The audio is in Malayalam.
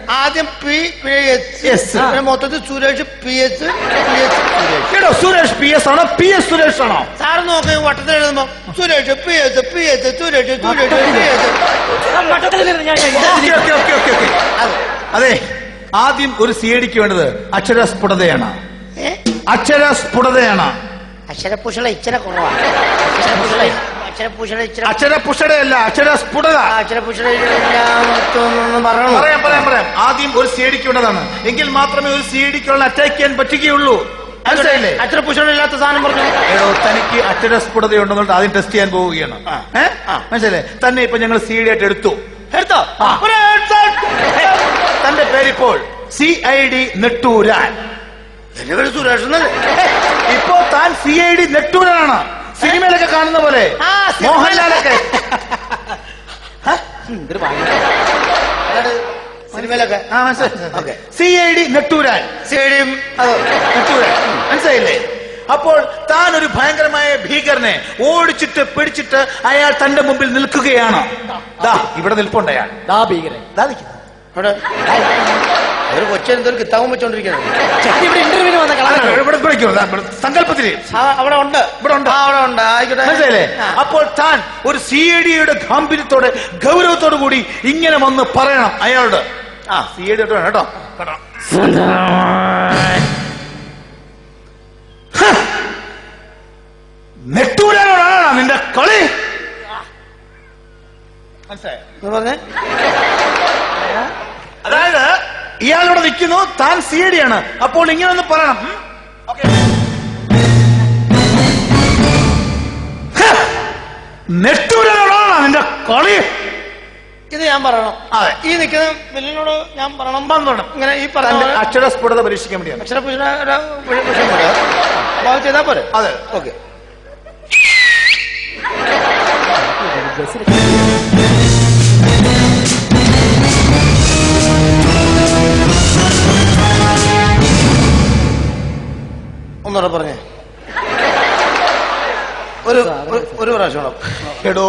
ആദ്യം PS മൊത്തത്തിൽ സുരേഷ് PS എടോ സുരേഷ് PS ആണോ PS സുരേഷ് ആണോ? സാറ് നോക്കി വട്ടത്തിൽ എഴുതുമ്പോ സുരേഷ് PS സുരേഷ് അതെ, ആദ്യം ഒരു CIDക്ക് വേണ്ടത് അക്ഷരസ്ഫുടതയാണ്. അക്ഷരസ്ഫുടതയാണ്. അക്ഷരപുഷള ഇച്ചിരി കുറവാണ്. അക്ഷരപുഷടയല്ല, അക്ഷരസ്ഫുടത. പറയാം. ആദ്യം ഒരു CIDക്ക് വേണ്ടതാണ്. എങ്കിൽ മാത്രമേ ഒരു CIDക്കുള്ള അറ്റാക്ക് ചെയ്യാൻ പറ്റുകയുള്ളൂ. മനസ്സിലായില്ലേ? അക്ഷരപുഷണില്ലാത്ത സാധനം പറഞ്ഞു. ഏടോ തനിക്ക് അക്ഷരസ്ഫുടതയുണ്ടെന്നുണ്ട് ആദ്യം ടെസ്റ്റ് ചെയ്യാൻ പോവുകയാണ്. മനസ്സിലേ? തന്നെ ഇപ്പൊ ഞങ്ങൾ CID ആയിട്ട് എടുത്തോ. തന്റെ പേരിപ്പോൾ CID നെട്ടൂരാൻ. എന്റെ പേര് സുരേഷ്. ഇപ്പോ താൻ CID നെട്ടൂരാനാണ്. സിനിമയിലൊക്കെ കാണുന്ന പോലെ മോഹൻലാലൊക്കെ സിനിമയിലൊക്കെ CID നെട്ടൂരാൻ. മനസ്സിലായില്ലേ? അപ്പോൾ താൻ ഒരു ഭയങ്കരമായ ഭീകരനെ ഓടിച്ചിട്ട് പിടിച്ചിട്ട് അയാൾ തന്റെ മുമ്പിൽ നിൽക്കുകയാണ്. ഇവിടെ നിൽപ്പുണ്ടയാൾ. ഭീകരൻ ഒരു കൊച്ചെന്തൊരു കിത്താവും വെച്ചോണ്ടിരിക്കുന്നത്. സങ്കല്പത്തില് അവിടെ ഉണ്ട്. ആയിക്കോട്ടെ. മനസ്സിലായില്ലേ? അപ്പോൾ താൻ ഒരു CIDയുടെ ഗാംഭീര്യത്തോടെ ഗൗരവത്തോടു കൂടി ഇങ്ങനെ വന്ന് പറയണം അയാളോട്. CID കേട്ടോ. നെട്ടൂരാനോടാണ് നിന്റെ കളി. പറഞ്ഞേ. അതായത് ഇയാളോട് നിൽക്കുന്നു, താൻ CID ആണ്. അപ്പോൾ ഇങ്ങനെ ഒന്ന് പറയണം. നെട്ടൂരാനോടാണ് നിന്റെ കളി. ഇത് ഞാൻ പറയണം. ഈ നിൽക്കുന്ന വില്ലിനോട് ഞാൻ പറയണം. ഇങ്ങനെ ഈ പറഞ്ഞ അക്ഷരസ്ഫുടത പരീക്ഷിക്കാൻ വേണ്ടിയാണ്. അക്ഷരപുഷ ചെയ്താ പോരെ? അതെ. ഓക്കെ. ഒന്നുകൂടെ പറഞ്ഞേ. ഒരു പ്രാവശ്യം. എടോ